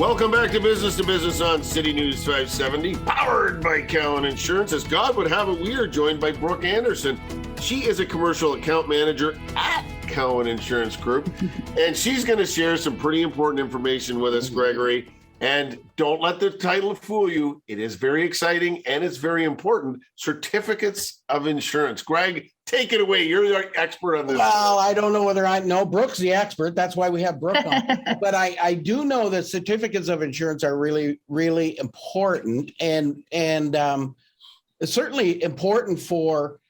Welcome back to Business on City News 570, powered by Cowan Insurance. As God would have it, we are joined by Brooke Anderson. She is a commercial account manager at Cowan Insurance Group, and she's going to share some pretty important information with us, Gregory. And don't let the title fool you. It is very exciting and it's very important. Certificates of insurance. Greg, take it away. You're the expert on this. Well, I don't know whether I know. Brooke's the expert. That's why we have Brooke on. But I do know that certificates of insurance are really, really important, and it's certainly important for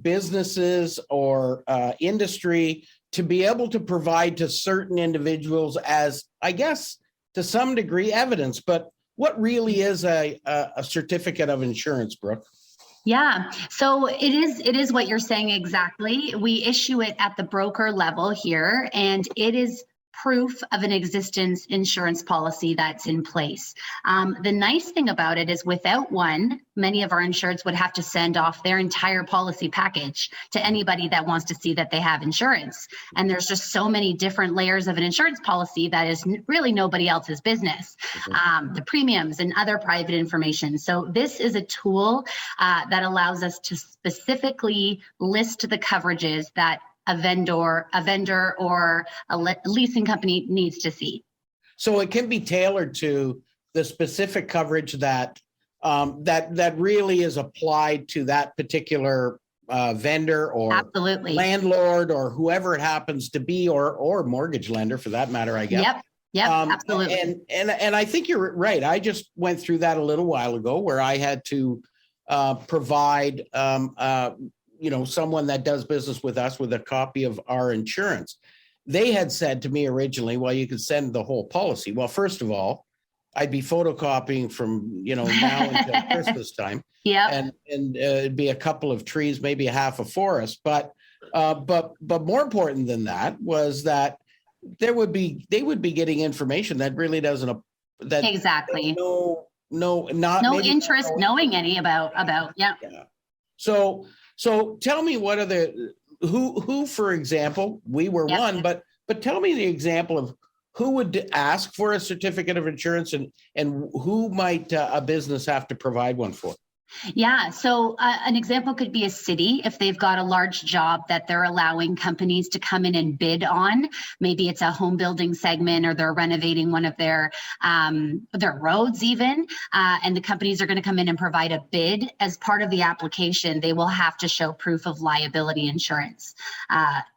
businesses or industry to be able to provide to certain individuals as, I guess, to some degree, evidence. But what really is a certificate of insurance, Brooke? Yeah, so it is what you're saying exactly. We issue it at the broker level here, and it is proof of an existence insurance policy that's in place. The nice thing about it is without one, many of our insureds would have to send off their entire policy package to anybody that wants to see that they have insurance. And there's just so many different layers of an insurance policy that is really nobody else's business. The premiums and other private information. So this is a tool that allows us to specifically list the coverages that a vendor or a leasing company needs to see. So it can be tailored to the specific coverage that that really is applied to that particular vendor or Absolutely. landlord or whoever it happens to be, or mortgage lender for that matter, I guess. Yep, absolutely. And I think you're right. I just went through that a little while ago where I had to provide someone that does business with us with a copy of our insurance. They had said to me originally, well, you could send the whole policy. Well, first of all, I'd be photocopying from, now until Christmas time. Yeah. And it'd be a couple of trees, maybe a half a forest. But more important than that was that they would be getting information that really doesn't, that exactly. No interest knowing any about. Yeah. So tell me, what are who, for example, we were one, but tell me the example of who would ask for a certificate of insurance and who might a business have to provide one for? Yeah, so an example could be a city if they've got a large job that they're allowing companies to come in and bid on. Maybe it's a home building segment, or they're renovating one of their roads even, and the companies are going to come in and provide a bid. As part of the application, they will have to show proof of liability insurance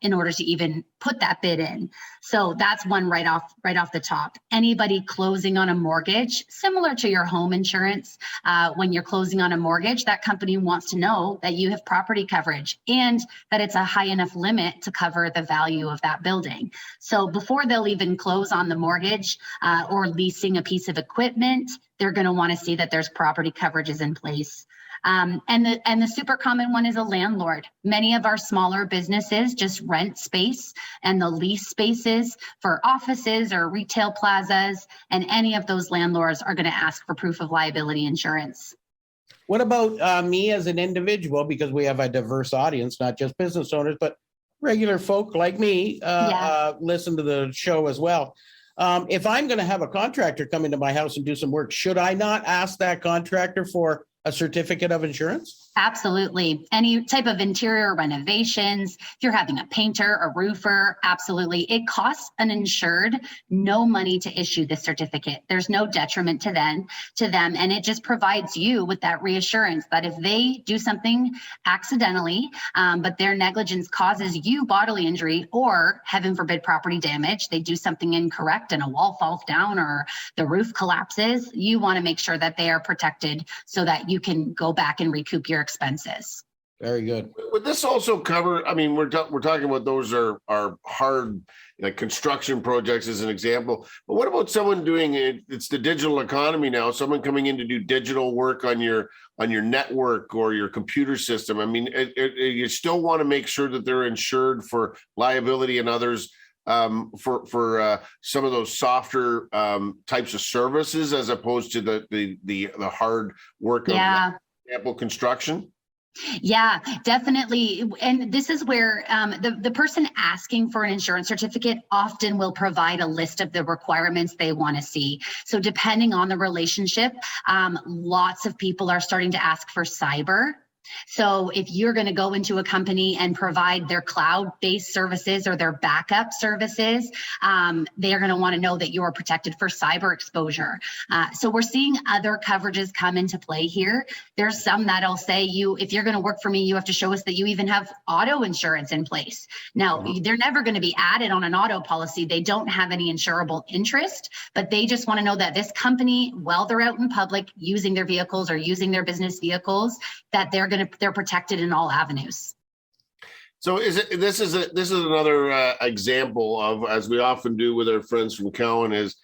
in order to even put that bid in. So that's one right off the top. Anybody closing on a mortgage, similar to your home insurance, when you're closing on a mortgage, that company wants to know that you have property coverage and that it's a high enough limit to cover the value of that building. So before they'll even close on the mortgage or leasing a piece of equipment, they're going to want to see that there's property coverages in place. And the super common one is a landlord. Many of our smaller businesses just rent space, and the lease spaces for offices or retail plazas, and any of those landlords are going to ask for proof of liability insurance. What about me as an individual? Because we have a diverse audience, not just business owners, but regular folk like me listen to the show as well. If I'm going to have a contractor come into my house and do some work, should I not ask that contractor for a certificate of insurance? Absolutely. Any type of interior renovations, if you're having a painter, a roofer, absolutely. It costs an insured no money to issue this certificate. There's no detriment to them, and it just provides you with that reassurance that if they do something accidentally, but their negligence causes you bodily injury or, heaven forbid, property damage, they do something incorrect and a wall falls down or the roof collapses, you want to make sure that they are protected so that you can go back and recoup your expenses. Very good. Would this also cover, I mean, we're talking about those are hard, like construction projects as an example, but what about someone doing it? It's the digital economy now, someone coming in to do digital work on your network or your computer system. I mean, you still want to make sure that they're insured for liability and others for some of those softer types of services, as opposed to the hard work of, for example, construction? Yeah, definitely. And this is where the person asking for an insurance certificate often will provide a list of the requirements they want to see. So depending on the relationship, lots of people are starting to ask for cyber. So if you're going to go into a company and provide their cloud-based services or their backup services, they are going to want to know that you're protected for cyber exposure. So we're seeing other coverages come into play here. There's some that'll say if you're going to work for me, you have to show us that you even have auto insurance in place. Now, they're never going to be added on an auto policy. They don't have any insurable interest, but they just want to know that this company, while they're out in public using their vehicles or using their business vehicles, that they're protected in all avenues. So this is another example of, as we often do with our friends from Cowan, is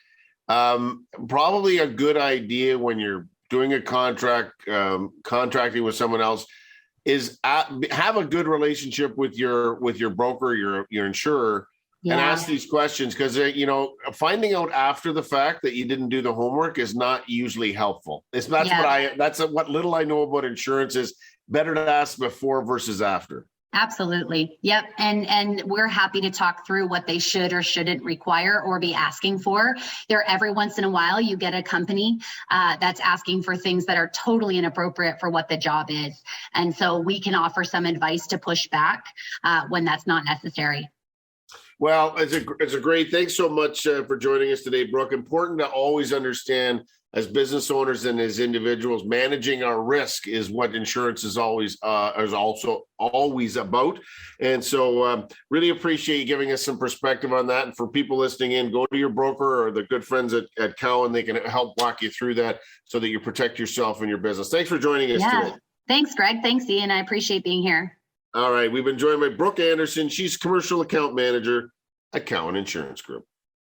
probably a good idea when you're doing a contract, contracting with someone else, is have a good relationship with your broker, your insurer, and ask these questions, because finding out after the fact that you didn't do the homework is not usually helpful. That's what little I know about insurance is better to ask before versus after. Absolutely. Yep. And we're happy to talk through what they should or shouldn't require or be asking for. Every once in a while, you get a company that's asking for things that are totally inappropriate for what the job is. And so we can offer some advice to push back when that's not necessary. Well, it's a great, thanks so much for joining us today, Brooke. Important to always understand, as business owners and as individuals, managing our risk is what insurance is also always about. And so really appreciate you giving us some perspective on that. And for people listening in, go to your broker or the good friends at Cowan. They can help walk you through that so that you protect yourself and your business. Thanks for joining us today. Thanks, Greg. Thanks, Ian. I appreciate being here. All right. We've been joined by Brooke Anderson. She's commercial account manager at Cowan Insurance Group.